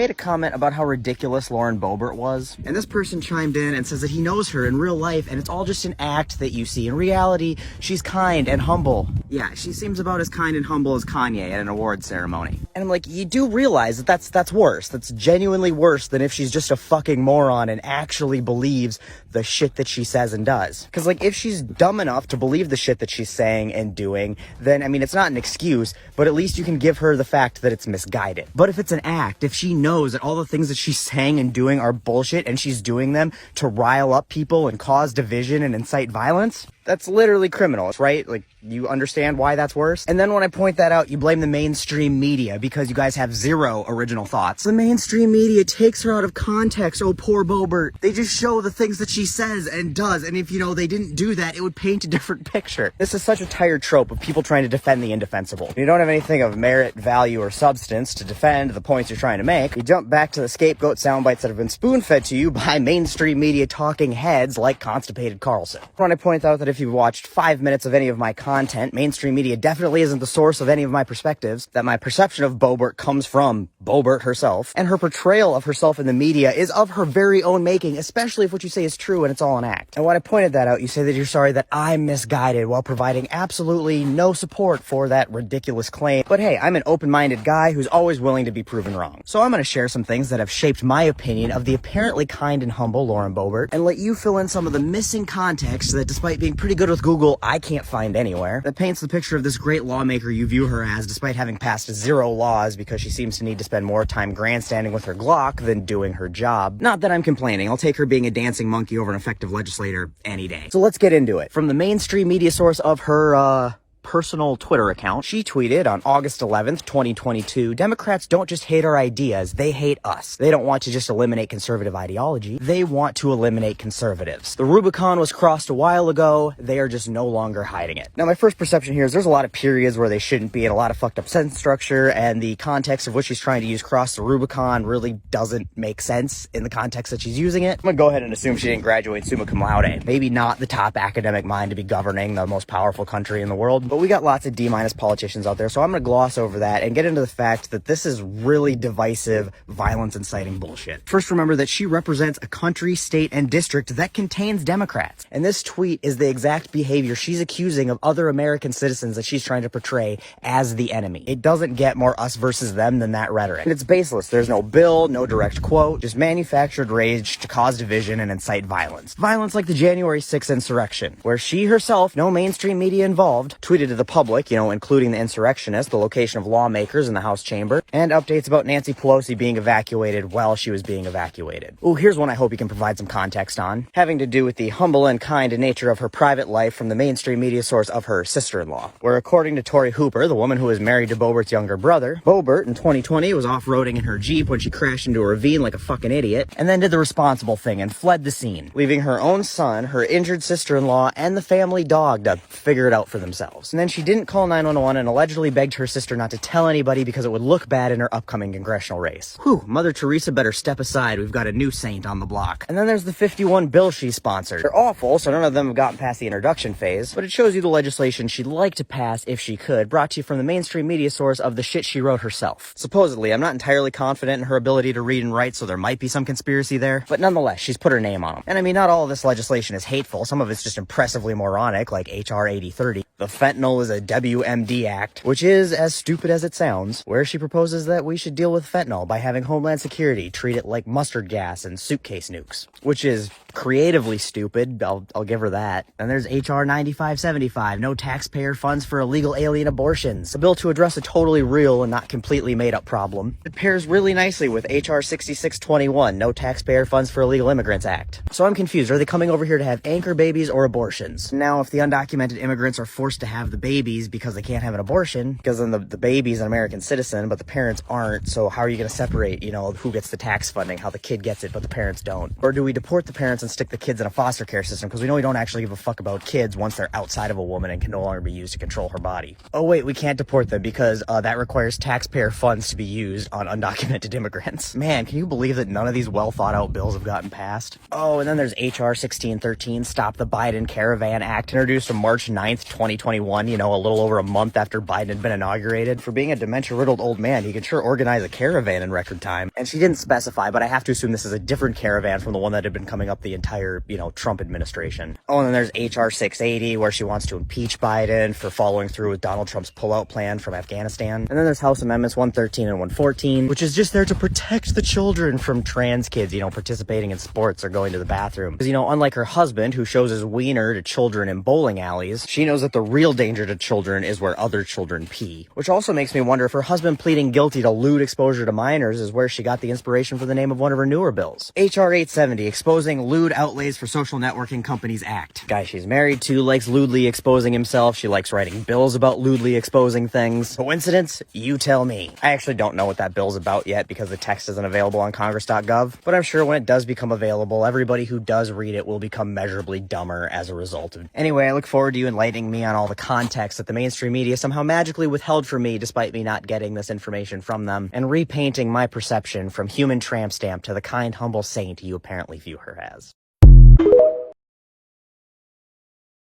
Made a comment about how ridiculous Lauren Boebert was, and this person chimed in and says that he knows her in real life and it's all just an act that you see. In reality, she's kind and humble. Yeah, she seems about as kind and humble as Kanye at an award ceremony. And I'm like, you do realize that that's worse. That's genuinely worse than if she's just a fucking moron and actually believes the shit that she says and does. Because, like, if she's dumb enough to believe the shit that she's saying and doing, then, I mean, it's not an excuse, but at least you can give her the fact that it's misguided. But if it's an act, if she knows that all the things that she's saying and doing are bullshit and she's doing them to rile up people and cause division and incite violence, that's literally criminal, right? Like, you understand why that's worse? And then when I point that out, you blame the mainstream media because you guys have zero original thoughts. The mainstream media takes her out of context. Oh, poor Boebert. They just show the things that she says and does. And if, you know, they didn't do that, it would paint a different picture. This is such a tired trope of people trying to defend the indefensible. You don't have anything of merit, value, or substance to defend the points you're trying to make. You jump back to the scapegoat sound bites that have been spoon-fed to you by mainstream media talking heads like Constipated Carlson. When I point out that if you've watched 5 minutes of any of my content, mainstream media definitely isn't the source of any of my perspectives, that my perception of Boebert comes from Boebert herself, and her portrayal of herself in the media is of her very own making, especially if what you say is true and it's all an act. And when I pointed that out, you say that you're sorry that I'm misguided while providing absolutely no support for that ridiculous claim. But hey, I'm an open-minded guy who's always willing to be proven wrong. So I'm going to share some things that have shaped my opinion of the apparently kind and humble Lauren Boebert, and let you fill in some of the missing context that, despite being pretty good with Google, I can't find anywhere, that paints the picture of this great lawmaker you view her as, despite having passed 0 laws because she seems to need to spend more time grandstanding with her Glock than doing her job. Not that I'm complaining. I'll take her being a dancing monkey over an effective legislator any day. So let's get into it. From the mainstream media source of her, personal Twitter account, she tweeted on August 11th, 2022, Democrats don't just hate our ideas, they hate us. They don't want to just eliminate conservative ideology, they want to eliminate conservatives. The Rubicon was crossed a while ago, they are just no longer hiding it. Now, my first perception here is there's a lot of periods where they shouldn't be and a lot of fucked up sentence structure, and the context of what she's trying to use cross the Rubicon really doesn't make sense in the context that she's using it. I'm gonna go ahead and assume she didn't graduate summa cum laude. Maybe not the top academic mind to be governing the most powerful country in the world, but we got lots of D- politicians out there, so I'm going to gloss over that and get into the fact that this is really divisive, violence-inciting bullshit. First, remember that she represents a country, state, and district that contains Democrats. And this tweet is the exact behavior she's accusing of other American citizens that she's trying to portray as the enemy. It doesn't get more us versus them than that rhetoric. And it's baseless. There's no bill, no direct quote, just manufactured rage to cause division and incite violence. Violence like the January 6th insurrection, where she herself, no mainstream media involved, tweeted to the public, you know, including the insurrectionists, the location of lawmakers in the House chamber, and updates about Nancy Pelosi being evacuated while she was being evacuated. Ooh, here's one I hope you can provide some context on, having to do with the humble and kind nature of her private life from the mainstream media source of her sister-in-law, where according to Tori Hooper, the woman who was married to Boebert's younger brother, Boebert in 2020 was off-roading in her Jeep when she crashed into a ravine like a fucking idiot, and then did the responsible thing and fled the scene, leaving her own son, her injured sister-in-law, and the family dog to figure it out for themselves. And then she didn't call 911 and allegedly begged her sister not to tell anybody because it would look bad in her upcoming congressional race. Whew, Mother Teresa better step aside. We've got a new saint on the block. And then there's the 51 bills she sponsored. They're awful, so none of them have gotten past the introduction phase, but it shows you the legislation she'd like to pass if she could, brought to you from the mainstream media source of the shit she wrote herself. Supposedly, I'm not entirely confident in her ability to read and write, so there might be some conspiracy there, but nonetheless, she's put her name on them. And I mean, not all of this legislation is hateful. Some of it's just impressively moronic, like HR 8030. The fentanyl is a WMD Act, which is as stupid as it sounds, where she proposes that we should deal with fentanyl by having Homeland Security treat it like mustard gas and suitcase nukes, which is creatively stupid. I'll give her that. And there's HR 9575, no taxpayer funds for illegal alien abortions, a bill to address a totally real and not completely made up problem. It pairs really nicely with HR 6621, no taxpayer funds for illegal immigrants act. So I'm confused. Are they coming over here to have anchor babies or abortions? Now, if the undocumented immigrants are forced to have the babies because they can't have an abortion, because then the baby's an American citizen, but the parents aren't, so how are you going to separate, you know, who gets the tax funding, how the kid gets it, but the parents don't? Or do we deport the parents and stick the kids in a foster care system, because we know we don't actually give a fuck about kids once they're outside of a woman and can no longer be used to control her body? Oh wait, we can't deport them because that requires taxpayer funds to be used on undocumented immigrants. Man, can you believe that none of these well thought out bills have gotten passed? Oh, and then there's HR 1613, Stop the Biden Caravan Act, introduced on March 9th, 2020. 2021, you know, a little over a month after Biden had been inaugurated. For being a dementia-riddled old man, he could sure organize a caravan in record time. And she didn't specify, but I have to assume this is a different caravan from the one that had been coming up the entire, you know, Trump administration. Oh, and then there's HR 680, where she wants to impeach Biden for following through with Donald Trump's pullout plan from Afghanistan. And then there's House Amendments 113 and 114, which is just there to protect the children from trans kids, you know, participating in sports or going to the bathroom. Because, you know, unlike her husband, who shows his wiener to children in bowling alleys, she knows that the real danger to children is where other children pee. Which also makes me wonder if her husband pleading guilty to lewd exposure to minors is where she got the inspiration for the name of one of her newer bills. HR 870, Exposing Lewd Outlays for Social Networking Companies Act. Guy she's married to likes lewdly exposing himself. She likes writing bills about lewdly exposing things. Coincidence? You tell me. I actually don't know what that bill's about yet because the text isn't available on congress.gov, but I'm sure when it does become available, everybody who does read it will become measurably dumber as a result of it. Anyway, I look forward to you enlightening me on all the context that the mainstream media somehow magically withheld from me despite me not getting this information from them, and repainting my perception from human tramp stamp to the kind, humble saint you apparently view her as.